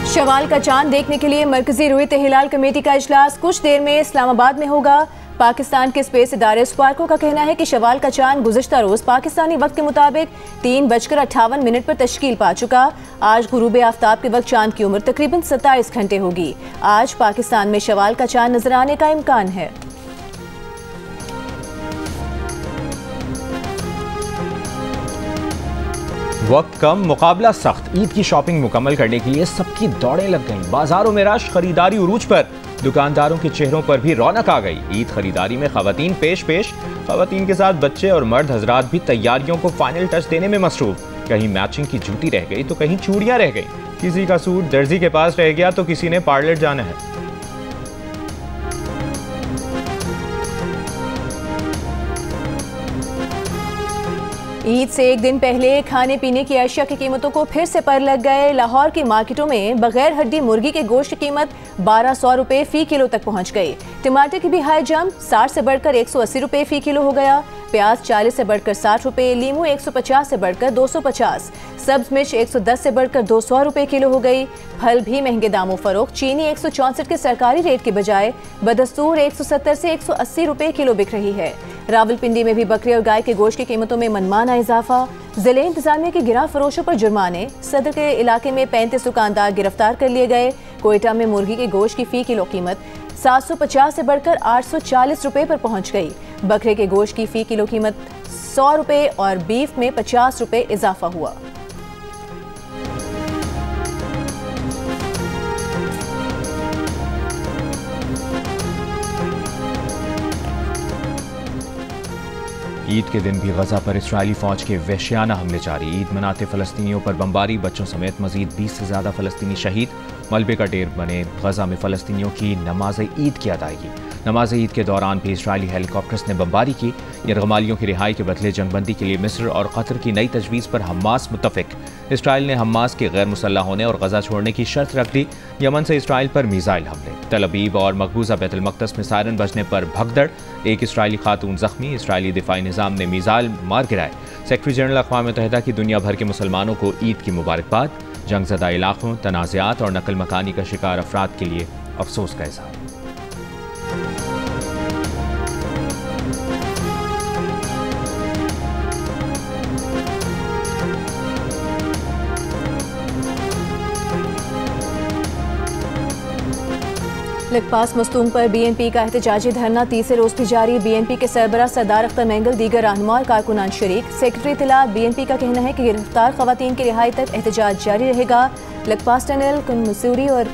शवाल का चांद देखने के लिए मरकजी रुयत हिलाल कमेटी का इजलास कुछ देर में इस्लामाबाद में होगा। पाकिस्तान के स्पेस इदारे स्पार्को का कहना है कि शवाल का चांद गुज़िश्ता रोज पाकिस्तानी वक्त के मुताबिक 3:58 पर तश्कील पा चुका। आज गुरूब आफ्ताब के वक्त चांद की उम्र तकरीबन 27 घंटे होगी। आज पाकिस्तान में शवाल का चांद नजर आने का इम्कान है। वक्त कम, मुकाबला सख्त। ईद की शॉपिंग मुकम्मल करने के लिए सबकी दौड़ें लग गईं। बाजारों में रश, खरीदारी उरूज पर। दुकानदारों के चेहरों पर भी रौनक आ गई। ईद खरीदारी में खवातीन पेश खवातीन के साथ बच्चे और मर्द हजरात भी तैयारियों को फाइनल टच देने में मसरूफ। कहीं मैचिंग की जूती रह गई तो कहीं चूड़ियां रह गई। किसी का सूट दर्जी के पास रह गया तो किसी ने पार्लर जाना है। ईद से एक दिन पहले खाने पीने की अशिया की कीमतों को फिर से पर लग गए। लाहौर की मार्केटों में बगैर हड्डी मुर्गी के गोश्त की कीमत 1200 रुपए फी किलो तक पहुंच गई। टमाटर की भी हाई जंप, 60 से बढ़कर 180 रुपए फी किलो हो गया। प्याज 40 से बढ़कर 60 रुपए, लीमू 150 से बढ़कर 250, सब्ज मिर्च 110 से बढ़कर 200 रुपए किलो हो गई। फल भी महंगे दामों फरोख्त। चीनी 164 के सरकारी रेट के बजाय बदस्तूर 170 से 180 रुपए किलो बिक रही है। रावलपिंडी में भी बकरे और गाय के गोश्त की कीमतों में मनमाना इजाफा। जिले इंतजामिया के गिरा फरोशों पर जुर्माने। सदर के इलाके में 35 दुकानदार गिरफ्तार कर लिए गए। कोयटा में मुर्गी के गोश्त की फी किलो कीमत 750 से बढ़कर 840 रुपए पर पहुंच गई। बकरे के गोश्त की फी किलो कीमत 100 रुपए और बीफ में 50 रुपए इजाफा हुआ। ईद के दिन भी गजा पर इस्राएली फौज के वहशियाना हमले जारी। ईद मनाते फलस्तीनियों पर बमबारी, बच्चों समेत मजीद 20 से ज्यादा फलस्तीनी शहीद। मलबे का ढेर बने गजा में फलस्तीनियों की नमाज ईद की अदायगी। नमाज ईद के दौरान भी इस्राएली हेलीकॉप्टर्स ने बमबारी की। यरगमालियों की रिहाई के बदले जंगबंदी के लिए मिस्र और कतर की नई तजवीज़ पर हमास मुत्तफिक। इसराइल ने हमास के गैर मुसल्लह होने और गजा छोड़ने की शर्त रख दी। यमन से इसराइल पर मिसाइल हमले। तल अबीब और मकबूजा बैतुल मक़दस में सायरन बजने पर भगदड़। एक इसराइली खातून जख्मी। इसराइली दिफाई निज़ाम ने मिसाइल मार गिराए। सेक्रेटरी जनरल अक़वाम मुत्तहिदा की दुनिया भर के मुसलमानों को ईद की मुबारकबाद। जंगज़दा इलाकों, तनाज़ात और नकल मकानी का शिकार अफराद के लिए अफसोस का इज़हार। लखपास मस्तूम पर बीएनपी का एहतजाजी धरना तीसरे रोज भी जारी। बीएनपी के सरबराह सरदार अख्तर मैंगल, दीगर रहनुमा और कारकुनान शरीक। सेक्रेटरी इत्तलात बीएनपी का कहना है कि गिरफ्तार खवातीन की रिहाई तक एहतजाज जारी रहेगा। लखपास टनल, मसूरी और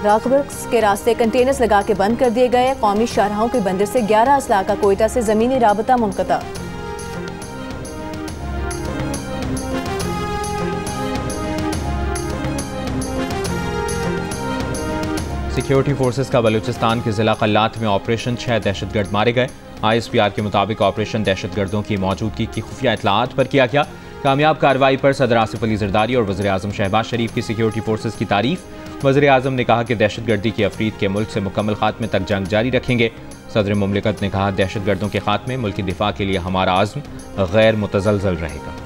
राखबर्ग्स के रास्ते कंटेनर्स लगा के बंद कर दिए गए। कौमी शाहराहों के बंदर से 11 अजला का कोयटा से जमीनी राबता मुनक़ता। सिक्योरिटी फोर्सेस का बलूचिस्तान के जिला कल्लात में ऑपरेशन, 6 दहशतगर्द मारे गए। ISPR के मुताबिक ऑपरेशन दहशतगर्दों की मौजूदगी की खुफिया इतलात पर किया गया। कामयाब कार्रवाई पर सदर आसिफ अली जरदारी और वज़ीर आज़म शहबाज शरीफ की सिक्योरिटी फोर्सेस की तारीफ। वज़ीर आज़म ने कहा कि दहशतगर्दी की अफरीद के मुल्क से मुकम्मल खात्मे तक जंग जारी रखेंगे। सदर मुमलिकत ने कहा, दहशतगर्दों के खात्मे, मुल्की दिफा के लिए हमारा आज़्म गैर मुतज़लज़ल रहेगा।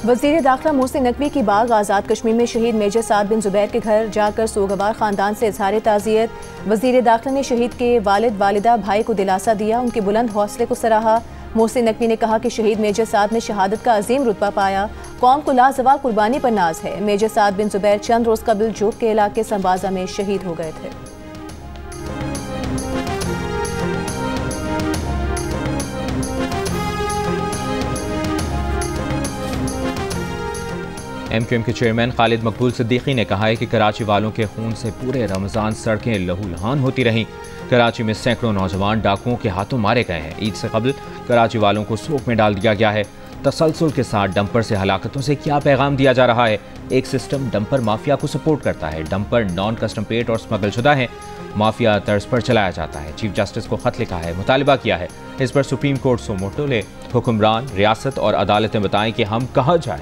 वज़ीर दाखिला मोहसिन नकवी की बाग आज़ाद कश्मीर में शहीद मेजर साद बिन जुबैर के घर जाकर सोगवार ख़ानदान से इजहार ताज़ियत। वज़ीर दाखिला ने शहीद के वालिद वालिदा भाई को दिलासा दिया, उनके बुलंद हौसले को सराहा। मोहसिन नकवी ने कहा कि शहीद मेजर साद ने शहादत का अजीम रुतबा पाया। कौम को लाजवाब कुर्बानी पर नाज है। मेजर साद बिन जुबैर चंद रोज़ कबल जोक के इलाके संबाजा में शहीद हो गए थे। MQM के चेयरमैन खालिद मकबूल सिद्दीकी ने कहा है कि कराची वालों के खून से पूरे रमज़ान सड़कें लहूलुहान होती रहीं। कराची में सैकड़ों नौजवान डाकुओं के हाथों मारे गए हैं। ईद से कबल कराची वालों को सोक में डाल दिया गया है। तसलसल के साथ डंपर से हलाकतों से क्या पैगाम दिया जा रहा है। एक सिस्टम डंपर माफिया को सपोर्ट करता है। डंपर नॉन कस्टम पेट और स्मगल शुदा है। माफिया तर्ज पर चलाया जाता है। चीफ जस्टिस को खत लिखा है, मुतालबा किया है। इस पर सुप्रीम कोर्ट सो मोटो ले। हुक्मरान, रियासत और अदालतें बताएं कि हम कहाँ जाएं।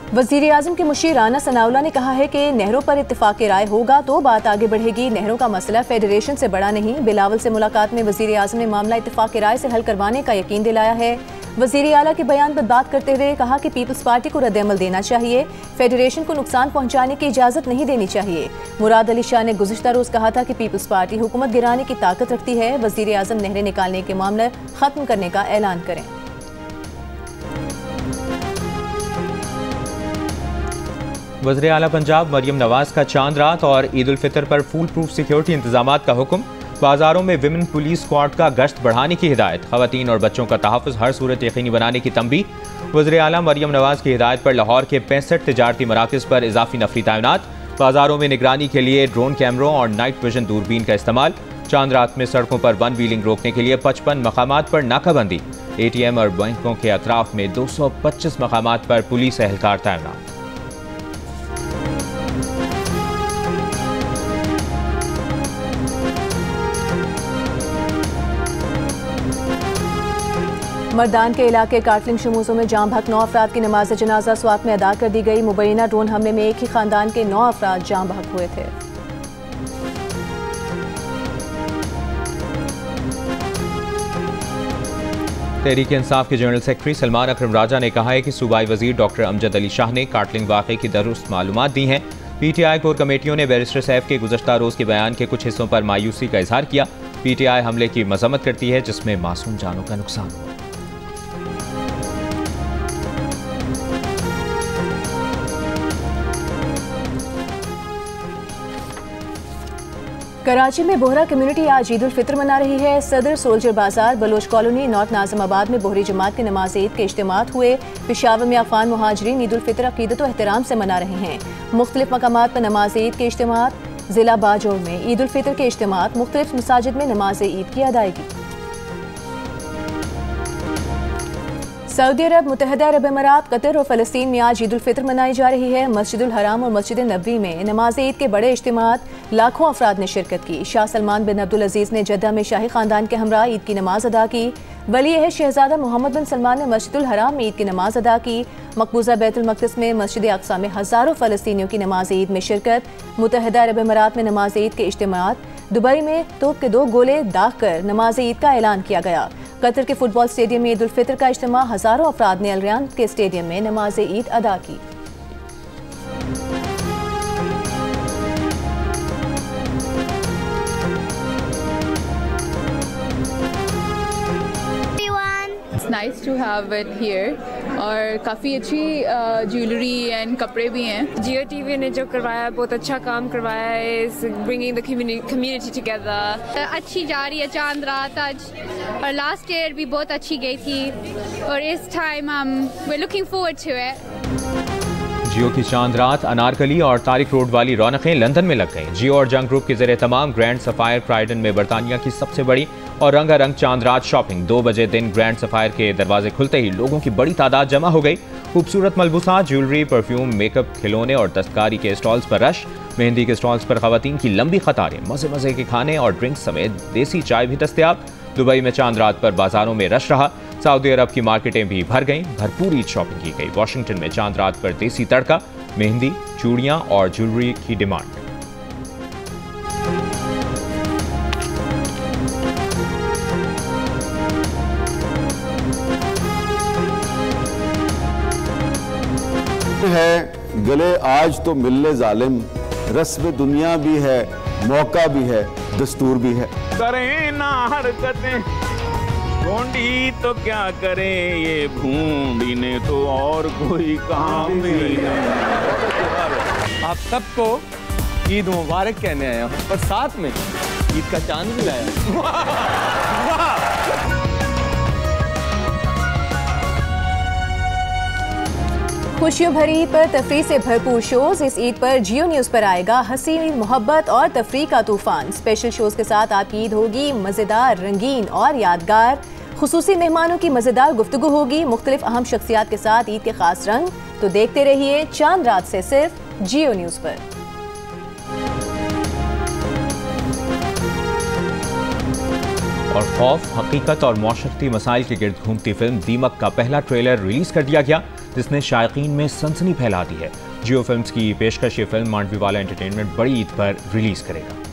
वज़ीर आज़म के मुशीर राना सनाउल्लाह ने कहा है कि नहरों पर इत्तेफाक राय होगा तो बात आगे बढ़ेगी। नहरों का मसला फेडरेशन से बड़ा नहीं। बिलावल से मुलाकात में वज़ीर आज़म ने मामला इत्तेफाक राय से हल करवाने का यकीन दिलाया है। वज़ीर आला के बयान पर बात करते हुए कहा कि पीपल्स पार्टी को रद्द-ए-अमल देना चाहिए, फेडरेशन को नुकसान पहुंचाने की इजाज़त नहीं देनी चाहिए। मुराद अली शाह ने गुज़िश्ता रोज़ कहा था कि पीपल्स पार्टी हुकूमत गिराने की ताकत रखती है। वज़ीर आज़म नहरें निकालने के मामले ख़त्म करने का ऐलान करें। वज़ीर आला पंजाब मरियम नवाज का चांद रात और ईद उल फितर पर फुल प्रूफ सिक्योरिटी इंतजामात का हुक्म। बाजारों में विमेन पुलिस स्क्वाड का गश्त बढ़ाने की हिदायत। खवातीन और बच्चों का तहफ़्फ़ुज़ हर सूरत यकीनी बनाने की तंबीह। वज़ीर आला मरियम नवाज की हिदायत पर लाहौर के 65 तिजारती मराकज़ पर इजाफी नफरी तैनात। बाजारों में निगरानी के लिए ड्रोन कैमरों और नाइट विजन दूरबीन का इस्तेमाल। चांद रात में सड़कों पर वन व्हीलिंग रोकने के लिए 55 मकामात पर नाकाबंदी। ATM और बैंकों के अतराफ में 225 मकामात पर पुलिस एहलकार तैनात। मर्दान के इलाके काटलिंग शमूसों में जाम भक 9 अफराद की नमाज जनाजा स्वात में अदा कर दी गई। मुबैना ड्रोन हमले में एक ही खानदान के 9 अफराद जाम भक हुए थे। तहरीक इंसाफ के जनरल सेक्रेटरी सलमान अकरम राजा ने कहा है कि सूबाई वजीर डॉक्टर अमजद अली शाह ने काटलिंग वाक़े की दुरुस्त मालूमात दी हैं। PTI कोर कमेटियों ने बैरिस्टर सैफ के गुज़श्ता रोज़ के बयान के कुछ हिस्सों पर मायूसी का इजहार किया। PTI हमले की मजम्मत करती है जिसमें मासूम जानों का नुकसान हुआ। कराची में बोहरा कम्युनिटी आज ईद उल फितर मना रही है। सदर सोल्जर बाजार, बलोच कॉलोनी, नॉर्थ नाज़िमाबाद में बोहरी जमात के नमाज ईद के इज्तिमात हुए। पेशावर में अफगान मुहाजिरीन ईद उल फितर अकीदत व एहतराम से मना रहे हैं। मुख्तलिफ मकामात पर नमाज ईद के इज्तिमात। जिला बाजौर में ईद उल फितर के इज्तिमात, मुख्तलिफ मसाजिद में नमाज ईद की अदायगी। सऊदी अरब, मुत्तहिदा अरब अमीरात, कतर और फ़लस्तीन में आज ईद उल फितर मनाई जा रही है। मस्जिदुल हराम और मस्जिद नबवी में नमाज ईद के बड़े इज्तिमात, लाखों अफराद ने शिरकत की। शाह सलमान बिन अब्दुल अजीज़ ने जद्दा में शाही खानदान के हमरा ईद की नमाज अदा की। वली अहद शहजादा मोहम्मद बिन सलमान ने मस्जिदुल हराम में ईद की नमाज अदा की। मकबूजा बैतुल मक़दिस में मस्जिद अक़सा में हज़ारों फ़लस्तीनियों की नमाज ईद में शिरकत। मुत्तहिदा अरब अमीरात में नमाज ईद के इज्तिमात। दुबई में तोप के 2 गोले दाग कर नमाज ईद का ऐलान किया गया। कतर के फुटबॉल स्टेडियम में ईद उल फितर का इज्तिमा, हज़ारों अफराद ने अलरियान के स्टेडियम में नमाज ईद अदा की। Nice to have it here और काफ़ी अच्छी ज्वेलरी एंड कपड़े भी हैं। जियो टीवी ने जो करवाया बहुत अच्छा काम करवाया है, is bringing the community together. अच्छी जा रही है चांद रात आज, और लास्ट ईयर भी बहुत अच्छी गई थी और इस time we are looking forward to it. Jio की चांद रात, अनारकली और तारिक रोड वाली रौनकें लंदन में लग गईं। जियो और जंग ग्रुप के ज़ेरे तमाम ग्रैंड सफायर क्राइडन में बरतानिया की सबसे बड़ी और रंगारंग चांद रात शॉपिंग। 2 बजे दिन ग्रैंड सफायर के दरवाजे खुलते ही लोगों की बड़ी तादाद जमा हो गई। खूबसूरत मलबूसा, ज्वेलरी, परफ्यूम, मेकअप, खिलौने और दस्तकारी के स्टॉल्स पर रश। मेहंदी के स्टॉल्स पर खवातीन की लंबी कतारें। मज़े मज़े के खाने और ड्रिंक्स समेत देसी चाय भी दस्तयाब। दुबई में चांद रात पर बाजारों में रश रहा। सऊदी अरब की मार्केटें भी भर गईं। भरपूर ईद शॉपिंग की गई। वाशिंगटन में चांद रात पर देसी तड़का, मेहंदी, चूड़ियां और ज्वेलरी की डिमांड। है गले आज तो मिलने जालिम, रस्म दुनिया भी है, मौका भी है, दस्तूर भी है। करें ना हरकतें ढूंढी तो क्या करे, ये ढूंढी ने तो और कोई काम नहीं। आप सबको ईद मुबारक कहने आया हूँ और साथ में ईद का चांद भी लाया। खुशियों भरी ईद पर तफरीह से भरपूर शोज। इस ईद पर जियो न्यूज़ पर आएगा हसीन ईद, मोहब्बत और तफरीह का तूफान। स्पेशल शोज के साथ आपकी ईद होगी मज़ेदार, रंगीन और यादगार। खुसूसी मेहमानों की मज़ेदार गुफ्तगू होगी, मुख्तलिफ अहम शख्सियात के साथ ईद के खास रंग। तो देखते रहिए चांद रात से सिर्फ जियो न्यूज़ पर। और खौफ, हकीकत और मौशरती मसाइल के गिर्द घूमती फिल्म दीमक का पहला ट्रेलर रिलीज कर दिया गया, जिसने शायकीन में सनसनी फैला दी है। जियो फिल्म्स की पेशकश ये फिल्म मांडवी वाला एंटरटेनमेंट बड़ी ईद पर रिलीज करेगा।